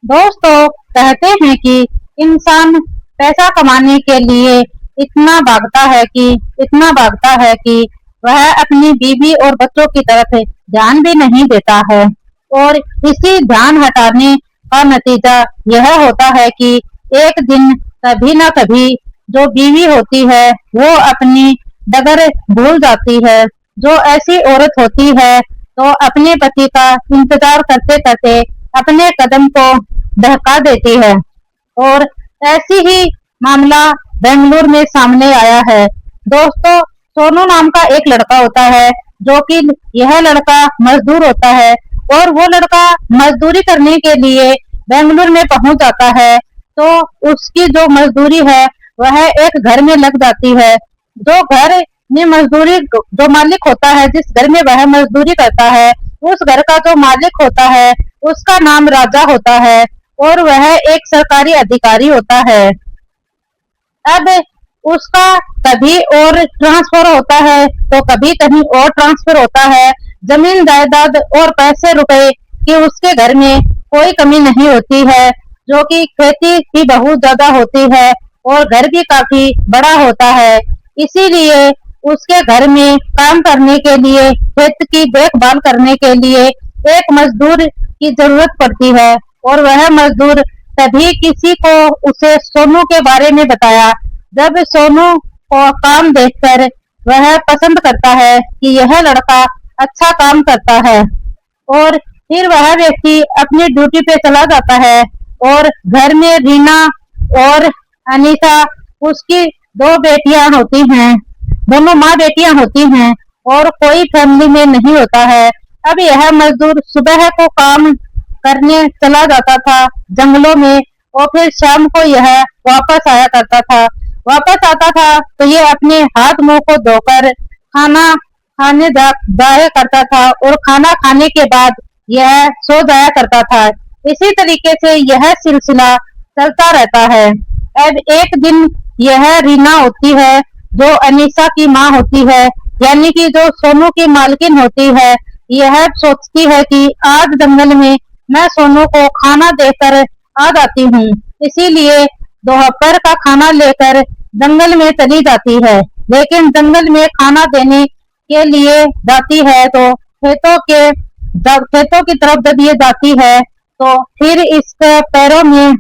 दोस्तों, कहते हैं कि इंसान पैसा कमाने के लिए इतना भागता है कि वह अपनी बीवी और बच्चों की तरफ ध्यान भी नहीं देता है। और इसी ध्यान हटाने का नतीजा यह होता है कि एक दिन कभी ना कभी जो बीवी होती है वो अपनी डगर भूल जाती है। जो ऐसी औरत होती है तो अपने पति का इंतजार करते करते अपने कदम को बहका देती है। और ऐसी ही मामला बेंगलुरु में सामने आया है। दोस्तों, सोनू नाम का एक लड़का होता है, जो कि यह लड़का मजदूर होता है और वो लड़का मजदूरी करने के लिए बेंगलुरु में पहुंच जाता है। तो उसकी जो मजदूरी है वह एक घर में लग जाती है। जो घर में मजदूरी जो मालिक होता है, जिस घर में वह मजदूरी करता है, उस घर का जो मालिक होता है उसका नाम राजा होता है और वह एक सरकारी अधिकारी होता है। अब उसका कभी और ट्रांसफर होता है तो कभी कहीं और ट्रांसफर होता है। जमीन जायदाद और पैसे रुपए की उसके घर में कोई कमी नहीं होती है, जो कि खेती भी बहुत ज्यादा होती है और घर भी काफी बड़ा होता है। इसीलिए उसके घर में काम करने के लिए, खेत की देखभाल करने के लिए एक मजदूर की जरूरत पड़ती है। और वह मजदूर तभी किसी को उसे सोनू के बारे में बताया, जब सोनू को काम देखकर वह पसंद करता है कि यह लड़का अच्छा काम करता है। और फिर वह व्यक्ति अपनी ड्यूटी पे चला जाता है और घर में रीना और अनीता, उसकी दो बेटियां होती हैं, दोनों माँ बेटियां होती हैं और कोई फैमिली में नहीं होता है। अब यह मजदूर सुबह को काम करने चला जाता था जंगलों में और फिर शाम को यह वापस आया करता था। वापस आता था तो ये अपने हाथ मुंह को धोकर खाना खाने जाया करता था और खाना खाने के बाद यह सो जाया करता था। इसी तरीके से यह सिलसिला चलता रहता है। अब एक दिन यह रीना होती है, जो अनीसा की माँ होती है, यानी कि जो सोनू की मालकिन होती है, यह सोचती है कि आज जंगल में मैं सोनू को खाना देकर आ जाती हूँ। इसीलिए दोपहर का खाना लेकर जंगल में चली जाती है। लेकिन जंगल में खाना देने के लिए जाती है तो खेतों की तरफ जब ये जाती है तो फिर इसके पैरों में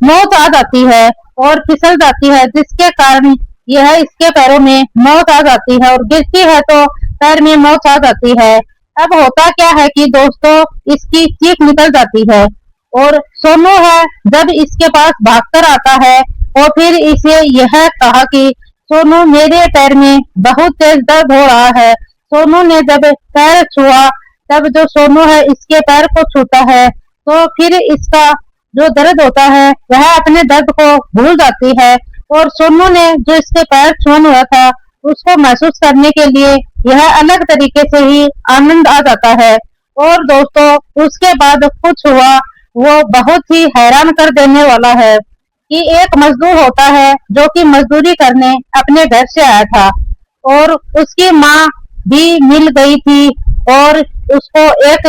मोच आ जाती है और फिसल जाती है, जिसके कारण यह इसके पैरों में मोच आ जाती है और गिरती है तो पैर में मोच आ जाती है। अब होता क्या है कि दोस्तों, इसकी चीख निकल जाती है और सोनू है जब इसके पास भागकर आता है और फिर इसे यह कहा कि सोनू, मेरे पैर में बहुत तेज दर्द हो रहा है। सोनू ने जब पैर छुआ, तब जो सोनू है इसके पैर को छूता है तो फिर इसका जो दर्द होता है वह अपने दर्द को भूल जाती है और सोनू ने जो इसके पैर छुआ हुआ था उसको महसूस करने के लिए यह अलग तरीके से ही आनंद आ जाता है। और दोस्तों, उसके बाद कुछ हुआ वो बहुत ही हैरान कर देने वाला है कि एक मजदूर होता है जो कि मजदूरी करने अपने घर से आया था और उसकी माँ भी मिल गई थी और उसको एक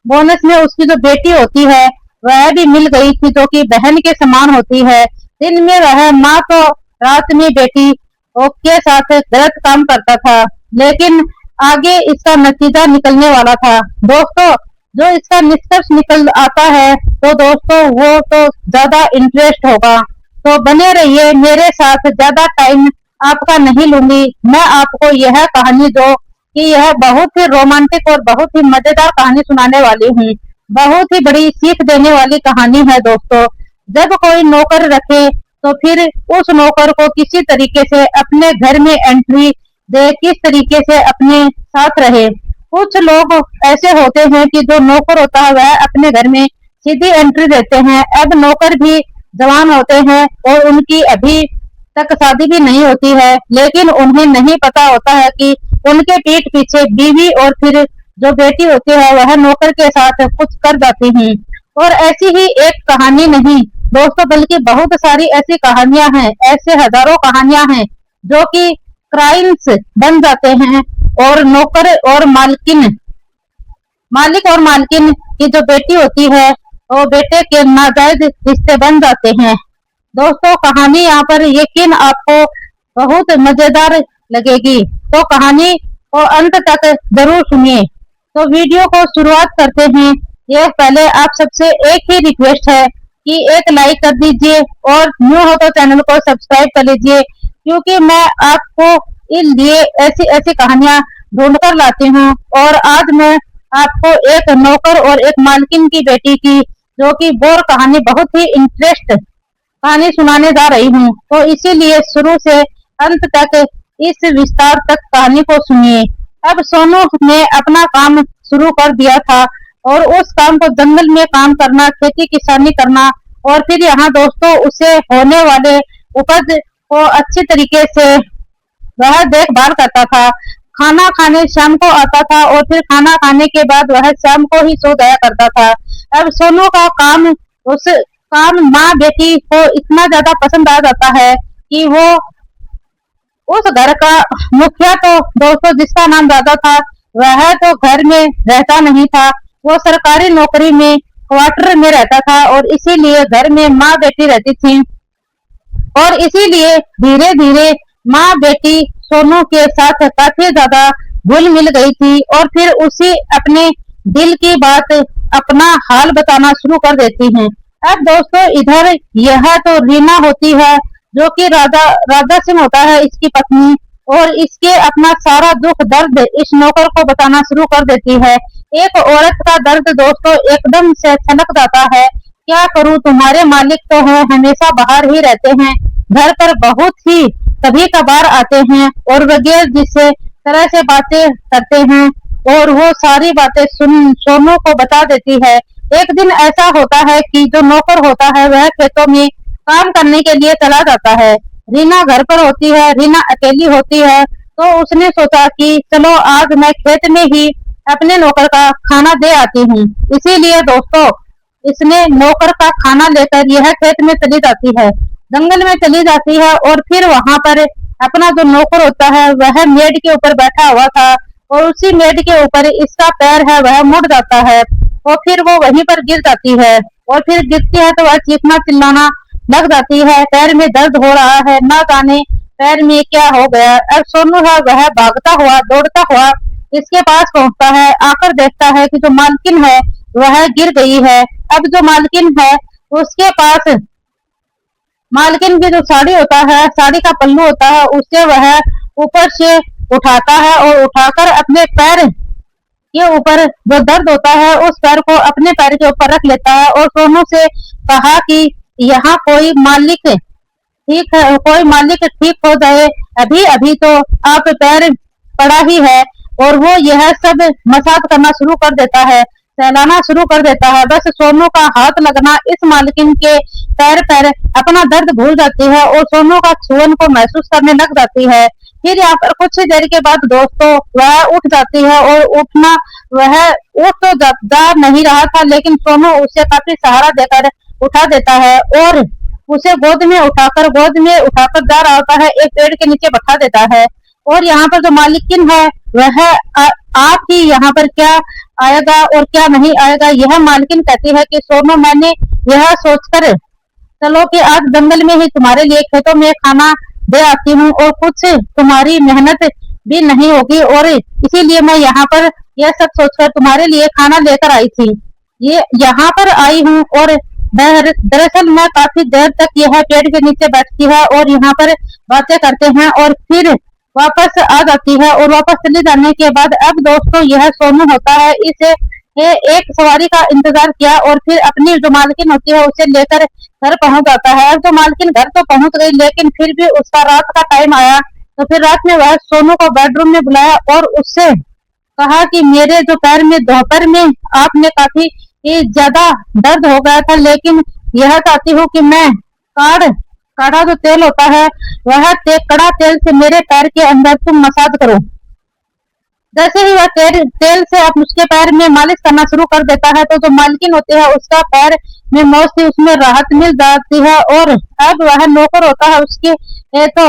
बोनस में उसकी जो बेटी होती है वह भी मिल गई थी, जो कि बहन के समान होती है। दिन में वह माँ तो रात में बेटी के साथ गलत काम करता था, लेकिन आगे इसका नतीजा निकलने वाला था। दोस्तों, जो इसका निष्कर्ष निकल आता है तो दोस्तों वो तो ज्यादा इंटरेस्ट होगा, तो बने रहिए मेरे साथ। ज्यादा टाइम आपका नहीं लूंगी, मैं आपको यह कहानी जो कि यह बहुत ही रोमांटिक और बहुत ही मजेदार कहानी सुनाने वाली हूँ। बहुत ही बड़ी सीख देने वाली कहानी है दोस्तों। जब कोई नौकर रखे तो फिर उस नौकर को किसी तरीके से अपने घर में एंट्री दे, किस तरीके से अपने साथ रहे। कुछ लोग ऐसे होते हैं कि जो नौकर होता है वह अपने घर में सीधी एंट्री देते हैं। अब नौकर भी जवान होते हैं और उनकी अभी तक शादी भी नहीं होती है, लेकिन उन्हें नहीं पता होता है कि उनके पीठ पीछे बीवी और फिर जो बेटी होती है वह नौकर के साथ कुछ कर जाती हैं। और ऐसी ही एक कहानी नहीं दोस्तों, बल्कि बहुत सारी ऐसी कहानियां हैं, ऐसे हजारों कहानियां हैं जो कि क्राइम्स बन जाते हैं। और नौकर और मालिक और मालकिन की जो बेटी होती है और बेटे के नाजायज रिश्ते बन जाते हैं। दोस्तों, कहानी यहाँ पर यकीन आपको बहुत मजेदार लगेगी, तो कहानी को अंत तक जरूर सुनिए। तो वीडियो को शुरुआत करते हैं। ये पहले आप सबसे एक ही रिक्वेस्ट है कि एक लाइक कर दीजिए और न्यू हो तो चैनल को सब्सक्राइब कर लीजिए, क्योंकि मैं आपको इन लिए ऐसी ऐसी कहानियां ढूंढ कर लाती हूँ। और आज मैं आपको एक नौकर और एक मालकिन की बेटी की जो कि बोर कहानी, बहुत ही इंटरेस्ट कहानी सुनाने जा रही हूँ। तो इसीलिए शुरू से अंत तक इस विस्तार तक कहानी को सुनिए। अब सोनू ने अपना काम शुरू कर दिया था और उस काम को जंगल में काम करना, खेती किसानी करना, और फिर यहाँ दोस्तों उसे होने वाले उपज को अच्छी तरीके से वह देखभाल करता था। खाना खाने शाम को आता था और फिर खाना खाने के बाद वह शाम को ही सो जाया करता था। अब सोनू का काम, उस काम माँ बेटी को इतना ज्यादा पसंद आ जाता है कि वो उस घर का मुखिया, तो दोस्तों जिसका नाम राजा था, वह तो घर में रहता नहीं था, वो सरकारी नौकरी में क्वार्टर में रहता था और इसीलिए घर में माँ बेटी रहती थी। और इसीलिए धीरे धीरे माँ बेटी सोनू के साथ काफी ज्यादा घुल मिल गई थी और फिर उसी अपने दिल की बात, अपना हाल बताना शुरू कर देती हैं। अब दोस्तों इधर यह तो रीना होती है जो कि राजा सिंह होता है, इसकी पत्नी, और इसके अपना सारा दुख दर्द इस नौकर को बताना शुरू कर देती है। एक औरत का दर्द दोस्तों एकदम से छलक जाता है। क्या करूं, तुम्हारे मालिक तो है, हमेशा बाहर ही रहते हैं, घर पर बहुत ही कभी कभार आते हैं और वगैरह जिस तरह से बातें करते हैं, और वो सारी बातें सोनू को बता देती है। एक दिन ऐसा होता है कि जो नौकर होता है वह खेतों में काम करने के लिए चला जाता है। रीना घर पर होती है, रीना अकेली होती है, तो उसने सोचा कि चलो आज मैं खेत में ही अपने नौकर का खाना दे आती हूँ। इसीलिए दोस्तों इसने नौकर का खाना लेकर यह खेत में चली जाती है, जंगल में चली जाती है, और फिर वहां पर अपना जो नौकर होता है वह मेड के ऊपर बैठा हुआ था, और उसी मेड के ऊपर इसका पैर है वह मुड़ जाता है और फिर वो वहीं पर गिर जाती है। और फिर गिरती है तो वह चीखना चिल्लाना लग जाती है, पैर में दर्द हो रहा है, ना जाने पैर में क्या हो गया। अब सोनू है वह भागता हुआ दौड़ता हुआ इसके पास पहुंचता है, आकर देखता है कि जो मालकिन है वह गिर गई है। अब जो मालकिन है उसके पास मालकिन की जो साड़ी होता है, साड़ी का पल्लू होता है, उससे वह ऊपर से उठाता है और उठाकर अपने पैर के ऊपर जो दर्द होता है उस पैर को अपने पैर के ऊपर रख लेता है और सोनू से कहा कि यहाँ कोई मालिक ठीक हो जाए, अभी अभी तो आप पैर पड़ा ही है। और वो यह सब मसाज करना शुरू कर देता है, सहलाना शुरू कर देता है। बस सोनू का हाथ लगना इस मालकिन के पैर पर अपना दर्द भूल जाती है और सोनू का छुअन को महसूस करने लग जाती है। फिर यहाँ पर कुछ देर के बाद दोस्तों वह उठ जाती है, और वह उठ तो जा नहीं रहा था, लेकिन सोनू उसे काफी सहारा देकर उठा देता है और उसे गोद में उठाकर जा रहा होता है, एक पेड़ के नीचे बैठा देता है। और यहाँ पर जो मालिकिन है वह आप ही यहाँ पर क्या आएगा और क्या नहीं आएगा, यह मालकिन कहती है कि सोनू मैंने यह सोचकर चलो कि आज जंगल में ही तुम्हारे लिए खेतों में खाना दे आती हूँ और कुछ तुम्हारी मेहनत भी नहीं होगी, और इसीलिए मैं यहाँ पर यह सब सोचकर तुम्हारे लिए खाना लेकर आई थी। ये यहाँ पर आई हूँ और दरअसल मैं काफी देर तक यह पेड़ के नीचे बैठती है और यहाँ पर बातें करते हैं और फिर वापस आ जाती है। और वापस चले जाने के बाद अब दोस्तों यह सोनू होता है, इसे एक सवारी का इंतजार किया और फिर अपनी जो मालकिन होती है उसे लेकर घर पहुंच जाता है। अब तो मालकिन घर तो पहुंच गई, लेकिन फिर भी उसका रात का टाइम आया, तो फिर रात में वह सोनू को बेडरूम में बुलाया और उससे कहा कि मेरे जो पैर में दोपहर में आपने काफी ज्यादा दर्द हो गया था, लेकिन यह चाहती हूँ कि मैं काढ़ा जो तेल होता है वह कड़ा तेल से मेरे पैर के अंदर तुम मसाज करो। जैसे ही वह तेल से आप उसके पैर में मालिश करना शुरू कर देता है, तो जो मालकिन होती है उसका पैर में मोस्टली उसमें राहत मिल जाती है। और अब वह नौकर होता है उसके तो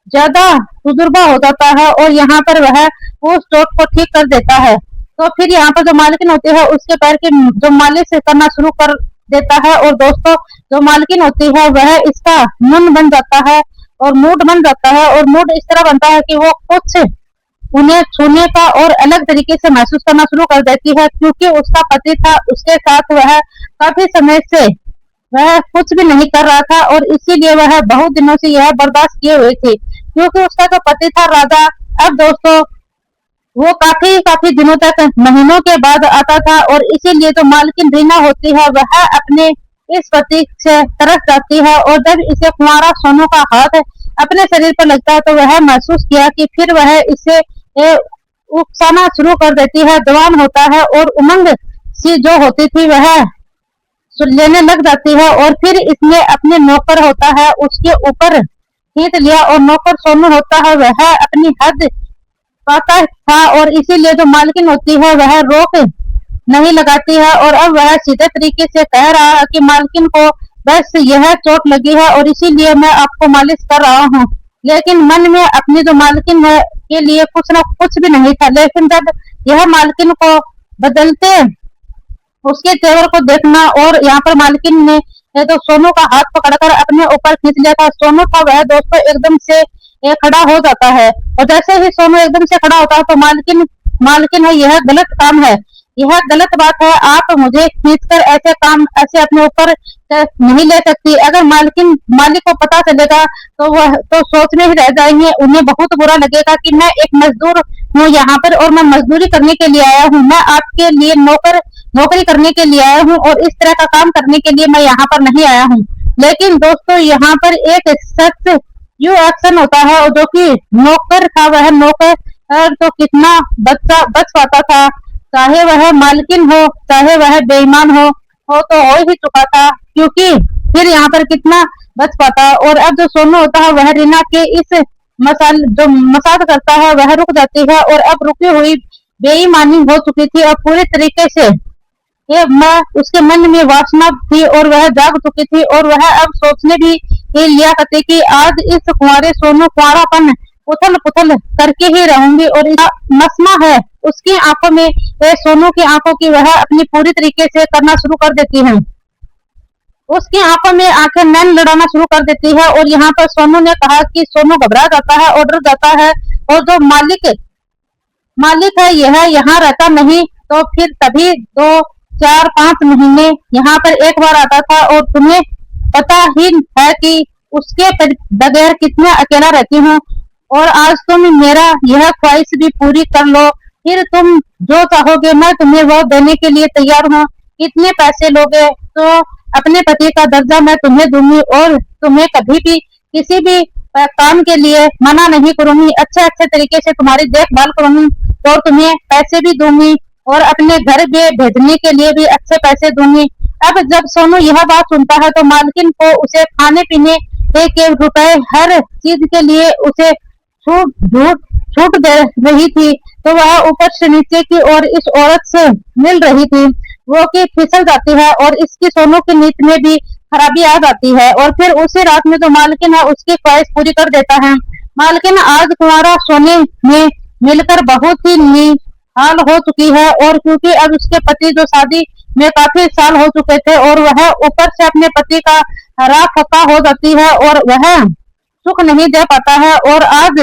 ज्यादा तजुर्बा हो जाता है और यहाँ पर वह उस चोट को ठीक कर देता है। तो फिर यहाँ पर जो मालकिन होती है उसके पैर की जो मालिश करना शुरू कर देता है। और दोस्तों जो मालकिन होती है वह इसका मन बन जाता है और मूड बन जाता है, और मूड इस तरह बनता है कि वो कुछ उन्हें छूने का और अलग तरीके से महसूस करना शुरू कर देती है, क्योंकि उसका पति था, उसके साथ वह काफी समय से वह कुछ भी नहीं कर रहा था, और इसीलिए वह बहुत दिनों से यह बर्दाश्त किए हुए थी, क्योंकि उसका जो पति था राजा, अब दोस्तों वो काफी काफी दिनों तक, महीनों के बाद आता था, और इसीलिए जो मालकिन रीना होती है वह अपने इस पति से तरस जाती है। और जब इसे कुंवारा सोनू का हाथ अपने शरीर पर लगता है तो वह महसूस किया कि फिर वह इसे उकसाना शुरू कर देती है, जवान होता है, और उमंग सी जो होती थी वह लेने लग जाती है। और फिर इसने अपने नौकर होता है उसके ऊपर खींच लिया, और नौकर सोनू होता है वह अपनी हद पाता था, और इसीलिए जो मालकिन होती है वह रोक नहीं लगाती है, और अब वह सीधे तरीके से कह रहा है कि मालकिन को बस यह चोट लगी है और इसीलिए मैं आपको मालिश कर रहा हूँ। लेकिन मन में अपनी जो मालकिन है के लिए कुछ न कुछ भी नहीं था। लेकिन जब यह मालकिन को बदलते उसके तेवर को देखना, और यहाँ पर मालकिन ने तो सोनू का हाथ पकड़कर अपने ऊपर खींच लिया था। सोनू था वह दोस्तों एकदम से खड़ा हो जाता है, और जैसे ही सोनू एकदम से खड़ा होता है तो मालकिन मालकिन है यह गलत काम है, यह गलत बात है, आप मुझे खींचकर ऐसे काम ऐसे अपने ऊपर नहीं ले सकती। अगर मालिक को पता चलेगा तो वह तो सोच में ही रह जाएंगे, उन्हें बहुत बुरा लगेगा कि मैं एक मजदूर हूँ यहाँ पर, और मैं मजदूरी करने के लिए आया हूँ, मैं आपके लिए नौकरी करने के लिए आया हूँ, और इस तरह का काम करने के लिए मैं यहाँ पर नहीं आया हूँ। लेकिन दोस्तों यहाँ पर एक सख्त यू एक्शन होता है, और जो कि नौकर था वह नौकर तो कितना बच पाता था, चाहे वह मालकिन हो चाहे वह बेईमान हो तो हो ही चुका था, क्योंकि फिर यहाँ पर कितना बच पाता। और अब जो सोनू होता है वह रीना के इस मसाज करता है वह रुक जाती है, और अब रुकी हुई बेईमानी हो चुकी थी, और पूरी तरीके से ये मैं उसके मन में वासना थी और वह जाग चुकी थी, और वह अब सोचने भी लिया करती कि आज इस कुंवारे सोनू कुंवारापन उथल पुथल करके ही रहूंगी। और मसमा है उसकी आंखों में, सोनू की आंखों की वह अपनी पूरी तरीके से करना शुरू कर देती है, उसकी आंखों में आंखें नैन लड़ाना शुरू कर देती है। और यहाँ पर सोनू ने कहा कि सोनू घबरा जाता है और डर जाता है, और जो मालिक है यह यहाँ रहता नहीं, तो फिर तभी 2 4 5 महीने यहाँ पर एक बार आता था, और तुम्हें पता ही है कि उसके बगैर कितना अकेला रहती हूँ, और आज तुम मेरा यह ख्वाहिश भी पूरी कर लो, फिर तुम जो चाहोगे मैं तुम्हें वो देने के लिए तैयार हूँ। कितने पैसे लोगे तो अपने पति का दर्जा मैं तुम्हें दूंगी, और तुम्हें कभी भी किसी भी काम के लिए मना नहीं करूंगी, अच्छे अच्छे तरीके से तुम्हारी देखभाल करूंगी, और तुम्हें पैसे भी दूंगी, और अपने घर में भेजने के लिए भी अच्छे पैसे दूंगी। अब जब सोनू यह बात सुनता है तो मालकिन को उसे खाने पीने के रुपए हर चीज के लिए उसे छूट दे रही थी, तो वह ऊपर से नीचे की और इस औरत से मिल रही थी, वो कि फिसल जाती है, और इसकी सोनू की नींद में भी खराबी आ जाती है। और फिर उसी रात में जो मालकिन है उसकी ख्वाहिश पूरी कर देता है। मालकिन आज कुंवारा सोने में मिलकर बहुत ही निहाल हो चुकी है, और क्योंकि अब उसके पति जो शादी में काफी साल हो चुके थे, और वह ऊपर से अपने पति का हरा फका हो जाती है, और वह सुख नहीं दे पाता है, और आज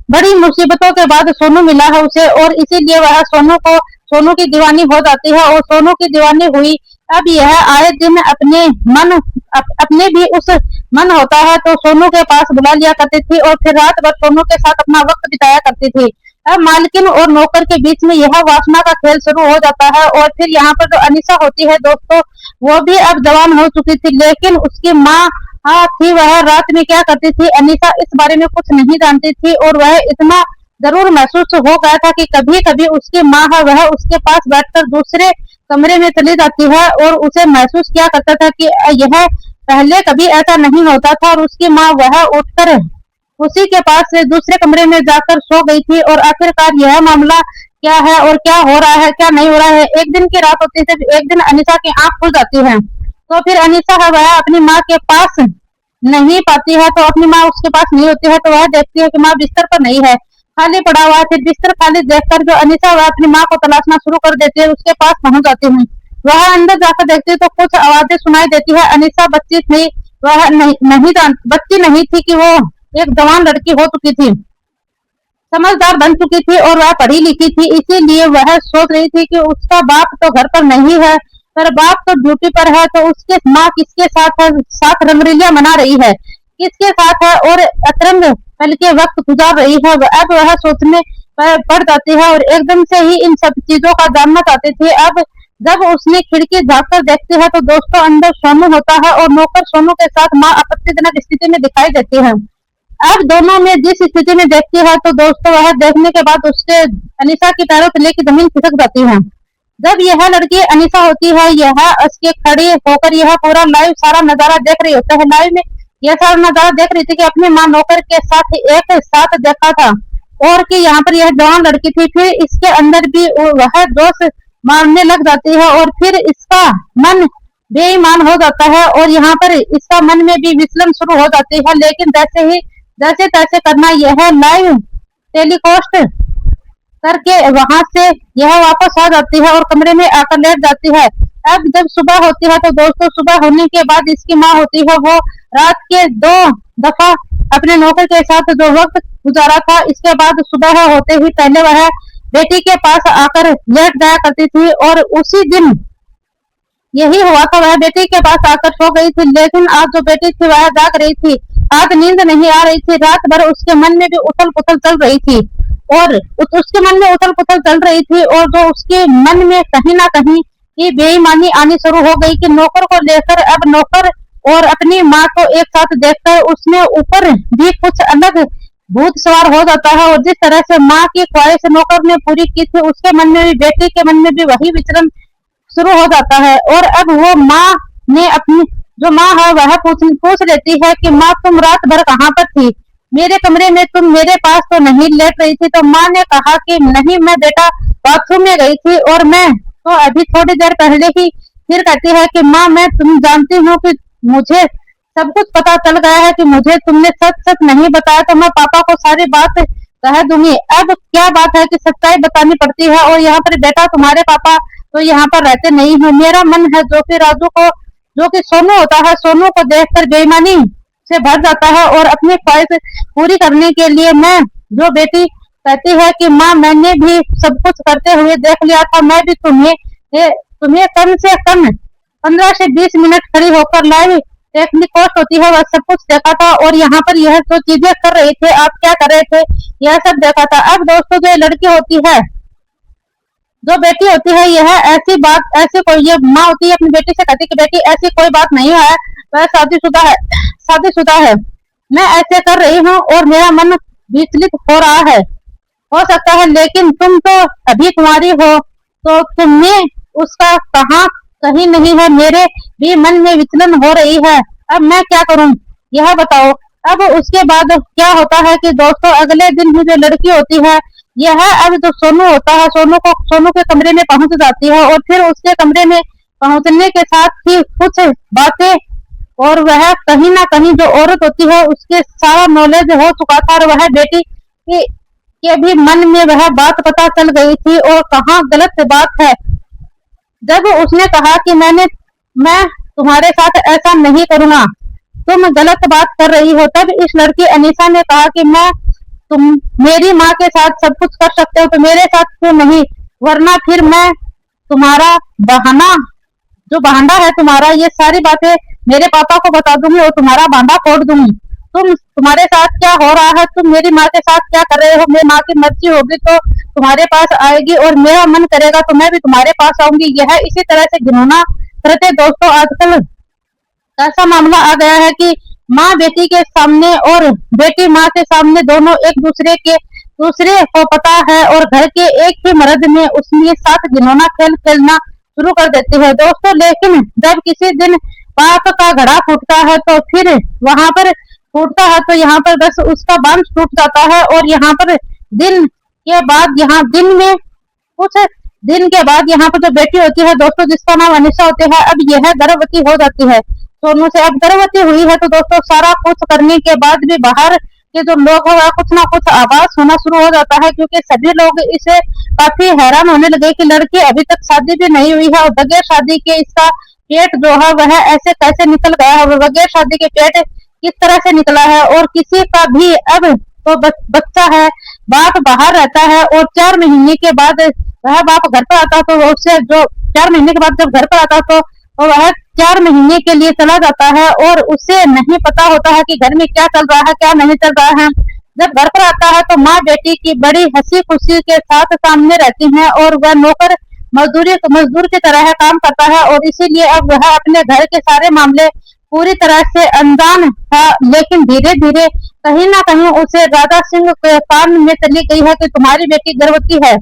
बड़ी मुसीबतों के बाद सोनू मिला है उसे, और इसीलिए वह सोनू की दीवानी हो जाती है, और सोनू की दीवानी हुई। अब यह आए दिन अपने भी उस मन होता है तो सोनू के पास बुला लिया करती थी, और फिर रात भर सोनू के साथ अपना वक्त बिताया करती थी। अब मालकिन और नौकर के बीच में यह वासना का खेल शुरू हो जाता है। और फिर यहाँ पर जो अनीसा होती है दोस्तों, वो भी अब जवान हो चुकी थी, लेकिन उसकी माँ थी, वह रात में क्या करती थी अनीसा इस बारे में कुछ नहीं जानती थी, और वह इतना जरूर महसूस हो गया था कि कभी कभी उसकी माँ है वह उसके पास बैठकर दूसरे कमरे में चली जाती है, और उसे महसूस किया करता था कि यह पहले कभी ऐसा नहीं होता था, और उसकी माँ वह उठकर उसी के पास से दूसरे कमरे में जाकर सो गई थी। और आखिरकार यह मामला क्या है और क्या हो रहा है क्या नहीं हो रहा है, एक दिन की रात होती है, एक दिन अनीसा की आंख खुल जाती है, तो फिर अनीसा है वह अपनी माँ के पास नहीं पाती है, तो अपनी माँ उसके पास नहीं होती है, तो वह देखती है कि माँ बिस्तर पर नहीं है, खाली पड़ा हुआ है। फिर बिस्तर खाली देखकर जो अनीसा वह अपनी माँ को तलाशना शुरू कर देती है, उसके पास पहुंच जाती है। वह अंदर जाकर देखती तो कुछ आवाजें सुनाई देती है। अनीसा बच्ची थी, वह बच्ची नहीं थी कि वो एक जवान लड़की हो चुकी थी, समझदार बन चुकी थी और वह पढ़ी लिखी थी। इसीलिए वह सोच रही थी कि उसका बाप तो घर पर नहीं है, पर बाप तो ड्यूटी पर है, तो उसके माँ किसके साथ है, साथ रंगरेलियां मना रही है, किसके साथ है और अतरंग पल के वक्त गुजार रही है। अब वह सोचने पड़ जाती है और एकदम से ही इन सब चीजों का जानना चाहती थी। अब जब उसने खिड़की झाँककर देखती है तो दोस्तों अंदर सोनू होता है और नौकर सोनू के साथ माँ आपत्तिजनक स्थिति में दिखाई देती है। अब दोनों में जिस स्थिति में देखती है तो दोस्तों वह देखने के बाद उससे अनीसा की पैरों से लेकर जमीन खिसक जाती है। जब यह लड़की अनीसा होती है, यह उसके खड़े होकर यह पूरा लाइव सारा नजारा देख रही होता है। लाइव में यह सारा नजारा देख रही थी कि अपनी माँ नौकर के साथ एक साथ देखा था और कि यहाँ पर यह जवान लड़की थी। फिर इसके अंदर भी वह जोश मारने लग जाती है और फिर इसका मन बेईमान हो जाता है और यहाँ पर इसका मन में भी विचलन शुरू हो जाती है। लेकिन जैसे तैसे करना यह लाइव टेलीकास्ट करके वहां से यह वापस आ जाती है और कमरे में आकर लेट जाती है। अब जब सुबह होती है तो दोस्तों सुबह होने के बाद इसकी माँ होती है, वो रात के 2 दफा अपने नौकर के साथ जो वक्त गुजारा था, इसके बाद सुबह होते ही पहले वह बेटी के पास आकर लेट जाया करती थी और उसी दिन यही हुआ था। वह बेटी के पास आकर सो गई थी, लेकिन आज जो बेटी थी वह जाग रही थी। आज नींद नहीं आ रही थी। रात भर उसके मन में भी उथल पुथल चल रही थी और उसके मन में उथल पुथल चल रही थी और जो उसके मन में कहीं ना कहीं ये बेईमानी आनी शुरू हो गई कि नौकर को लेकर अब नौकर और अपनी माँ को एक साथ देखकर उसमें ऊपर भी कुछ अलग भूत सवार हो जाता है। और जिस तरह से माँ की ख्वाहिश नौकर ने पूरी की थी, उसके मन में भी बेटी के मन में भी वही विचरण शुरू हो जाता है। और अब वो माँ ने अपनी जो माँ है वह पूछ लेती है कि माँ तुम रात भर कहाँ पर थी, मेरे कमरे में तुम मेरे पास तो नहीं लेट रही थी। तो माँ ने कहा कि नहीं मैं बेटा बाथरूम में गई थी और मैं तो अभी थोड़ी देर पहले ही। फिर कहती है कि माँ मैं तुम जानती हूँ कि मुझे सब कुछ पता चल गया है कि मुझे तुमने सच सच नहीं बताया, तो मैं पापा को सारी बात कह दूंगी। अब क्या बात है कि सच्चाई बतानी पड़ती है और यहाँ पर बेटा तुम्हारे पापा तो यहाँ पर रहते नहीं है। मेरा मन है जो कि सोनू होता है, सोनू को देखकर बेईमानी से भर जाता है और अपनी ख्वाहिश पूरी करने के लिए मैं जो बेटी कहती है कि माँ मैंने भी सब कुछ करते हुए देख लिया था, मैं भी तुम्हें कम से कम 15 से 20 मिनट खड़ी होकर लाइव टेक्निकोस्ट होती है वह सब कुछ देखा था और यहाँ पर यह जो चीजें कर रहे थे, आप क्या कर रहे थे, यह सब देखा था। अब दोस्तों जो लड़की होती है, जो बेटी होती है, यह ऐसी कोई ये माँ होती है अपनी बेटी से कहती कि बेटी ऐसी कोई बात नहीं है, वह शादीशुदा है, मैं ऐसे कर रही हूँ और मेरा मन विचलित हो रहा है, हो सकता है, लेकिन तुम तो अभी कुंवारी हो तो तुम्हें उसका कहीं नहीं है, मेरे भी मन में विचलन हो रही है, अब मैं क्या करूं यह बताओ। अब उसके बाद क्या होता है कि दोस्तों अगले दिन ही जो लड़की होती है, यह अब जो सोनू होता है, सोनू के कमरे में पहुंच जाती है और फिर उसके कमरे में पहुंचने के साथ ही कुछ बातें और वह कहीं ना कहीं जो औरत होती है उसके सारा नॉलेज हो चुका था और वह बेटी के भी मन में वह बात पता चल गई थी और कहाँ गलत बात है। जब उसने कहा कि मैं तुम्हारे साथ ऐसा नहीं करूंगा, तुम गलत बात कर रही हो, तब इस लड़की अनीसा ने कहा कि तुम मेरी माँ के साथ सब कुछ कर सकते हो तो मेरे साथ क्यों नहीं, वरना फिर मैं तुम्हारा बहाना है तुम्हारा, ये सारी बातें मेरे पापा को बता दूंगी और तुम्हारा बांधा फोड़ दूंगी। तुम्हारे साथ क्या हो रहा है, तुम मेरी माँ के साथ क्या कर रहे हो, मेरी माँ की मर्जी होगी तो तुम्हारे पास आएगी और मेरा मन करेगा तो मैं भी तुम्हारे पास आऊंगी। यह इसी तरह से घिनौना करते दोस्तों आजकल ऐसा मामला आ गया है कि माँ बेटी के सामने और बेटी माँ के सामने दोनों एक दूसरे को पता है और घर के एक ही मर्द में उसमें साथ घिनौना खेल खेलना शुरू कर देती है दोस्तों। लेकिन जब किसी दिन पाप का घड़ा फूटता है तो फिर वहां पर फूटता है तो यहाँ पर बस उसका बांध टूट जाता है और यहाँ पर दिन के बाद यहाँ पर जो बेटी होती है दोस्तों जिसका नाम अनिशा होती है, अब यह गर्भवती हो जाती है सोनू से। अब गर्भवती हुई है तो दोस्तों सारा कुछ करने के बाद भी बाहर के जो लोग है वह कुछ ना कुछ आवाज सुना शुरू हो जाता है, क्योंकि सभी लोग इसे काफी हैरान होने लगे कि लड़की अभी तक शादी भी नहीं हुई है और बगैर शादी के इसका पेट जो है वह ऐसे कैसे निकल गया है, बगैर शादी के पेट किस तरह से निकला है। और किसी का भी अब तो बच्चा है, बाप बाहर रहता है और 4 महीने के बाद वह बाप घर पर आता तो उससे जो 4 महीने के बाद जब घर पर आता तो वह 4 महीने के लिए चला जाता है और उसे नहीं पता होता है कि घर में क्या चल रहा है क्या नहीं चल रहा है। जब घर पर आता है तो माँ बेटी की बड़ी हंसी खुशी के साथ सामने रहती हैं और वह नौकर मजदूर की तरह काम करता है और इसीलिए अब वह अपने घर के सारे मामले पूरी तरह से अनजान था। लेकिन धीरे धीरे कहीं ना कहीं उसे राधा सिंह के कान में चली गई है कि तुम्हारी बेटी गर्भवती है।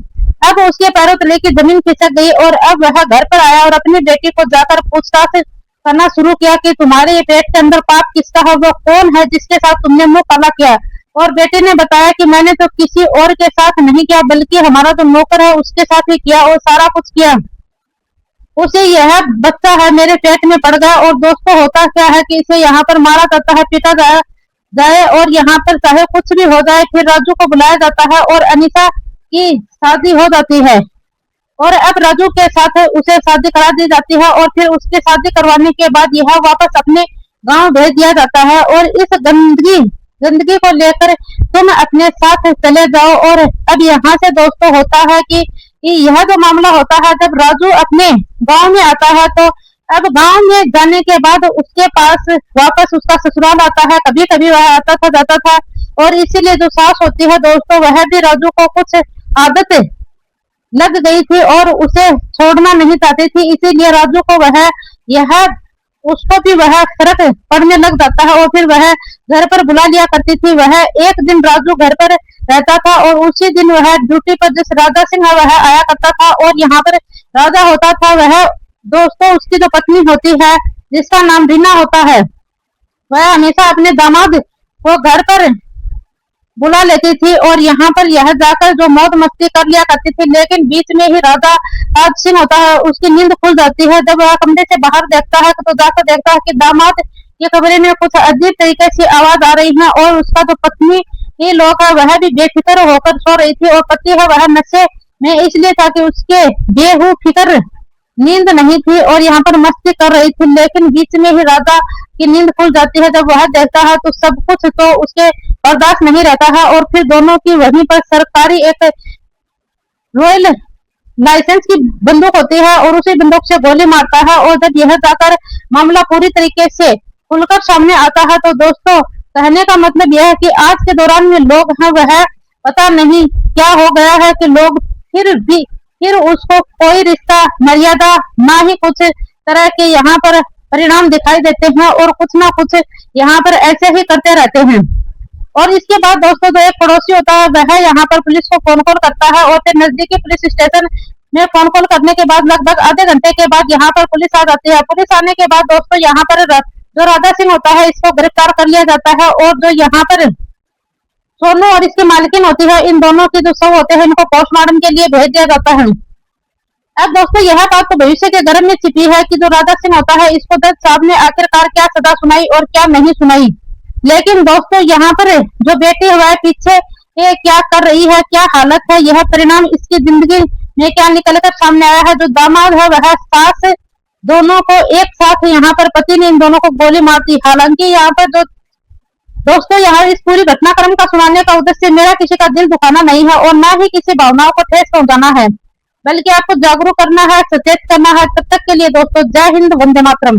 अब उसके पैरों तले की जमीन खिसक गई और अब वह घर पर आया और अपनी बेटी को जाकर पूछताछ करना शुरू किया कि तुम्हारे ये पेट के अंदर पाप किसका है, वो कौन है जिसके साथ तुमने मुंह काला किया। और बेटे ने बताया कि मैंने तो किसी और के साथ नहीं किया, बल्कि हमारा जो नौकर है उसके साथ ही किया और सारा कुछ किया। उसे यह बच्चा है मेरे पेट में पड़ गया। और दोस्तों होता क्या है कि इसे यहाँ पर मारा जाता है, पीटा जाए और यहाँ पर चाहे कुछ भी हो जाए, फिर राजू को बुलाया जाता है और अनीता की शादी हो जाती है। और अब राजू के साथ उसे शादी करा दी जाती है और फिर उसके शादी करवाने के बाद यह वापस अपने गांव भेज दिया जाता है। और इस गंदगी को लेकर तुम अपने साथ चले जाओ। और अब यहाँ से दोस्तों होता है कि यह जो मामला होता है, जब राजू अपने गांव में आता है तो अब गांव में जाने के बाद उसके पास वापस उसका ससुराल आता है, कभी कभी वह आता था जाता था। और इसीलिए जो सास होती है दोस्तों वह भी राजू को कुछ आदत लग गई थी और उसे छोड़ना नहीं चाहती थी, इसीलिए राजू को वह यह उसको भी वह फर्क पड़ने लग जाता है और फिर वह घर पर बुला लिया करती थी। वह एक दिन राजू घर पर रहता था और उसी दिन वह ड्यूटी पर जिस राजा सिंह है वह आया करता था और यहाँ पर राजा होता था वह दोस्तों उसकी जो पत्नी होती है जिसका नाम रीना होता है, वह हमेशा अपने दामाद को घर पर बुला लेती थी और यहाँ पर यह जाकर जो मौज मस्ती कर लिया करती थी। लेकिन बीच में ही राजा राज सिंह होता है उसकी नींद खुल जाती है। जब वह कमरे से बाहर देखता है तो जाकर देखता है कि दामाद के कमरे में कुछ अजीब तरीके से आवाज आ रही है और उसका जो पत्नी ही लोग है वह भी बेफिक्र होकर सो रही थी और पति है वह नशे में इसलिए था कि उसके बेफिक्र नींद नहीं थी और यहाँ पर मस्ती कर रही थी। लेकिन बीच में ही राजा की नींद खुल जाती है। जब वह देखता है तो सब कुछ तो उसके बर्दाश्त नहीं रहता है और फिर दोनों की वहीं पर सरकारी एक रॉयल लाइसेंस की बंदूक होती है और उसी बंदूक से गोली मारता है। और जब यह जाकर मामला पूरी तरीके से खुलकर सामने आता है तो दोस्तों कहने का मतलब यह है कि आज के दौरान में लोग हैं वह पता नहीं क्या हो गया है कि लोग फिर उसको कोई रिश्ता मर्यादा ना ही कुछ तरह के यहाँ पर परिणाम दिखाई देते हैं और कुछ ना कुछ यहाँ पर ऐसे ही करते रहते हैं। और इसके बाद दोस्तों जो एक पड़ोसी होता है वह यहाँ पर पुलिस को फोन कॉल करता है और फिर नजदीकी पुलिस स्टेशन में फोन कॉल करने के बाद लगभग आधे घंटे के बाद यहाँ पर पुलिस आ जाती है। पुलिस आने के बाद दोस्तों यहाँ पर जो राधा सिंह होता है इसको गिरफ्तार कर लिया जाता है और जो यहाँ पर सोनू और इसकी मालकिन होती है इन दोनों के जो शव होते हैं इनको पोस्टमार्टम के लिए भेज दिया जाता है। अब दोस्तों यह बात तो भविष्य के गर्भ में छिपी है कि जो राधा सिंह होता है इसको जज साहब ने आखिरकार क्या सजा सुनाई और क्या नहीं सुनाई। लेकिन दोस्तों यहाँ पर जो बेटी है वह पीछे क्या कर रही है, क्या हालत है, यह परिणाम इसकी जिंदगी में क्या निकलकर सामने आया है। जो दामाद है वह सास दोनों को एक साथ यहाँ पर पति ने इन दोनों को गोली मार दी। हालांकि यहाँ पर जो दोस्तों यहाँ इस पूरी घटनाक्रम का सुनाने का उद्देश्य मेरा किसी का दिल दुखाना नहीं है और ना ही किसी भावनाओं को ठेस पहुंचाना है, बल्कि आपको जागरूक करना है, सचेत करना है। तब तक के लिए दोस्तों जय हिंद, वंदे मातरम।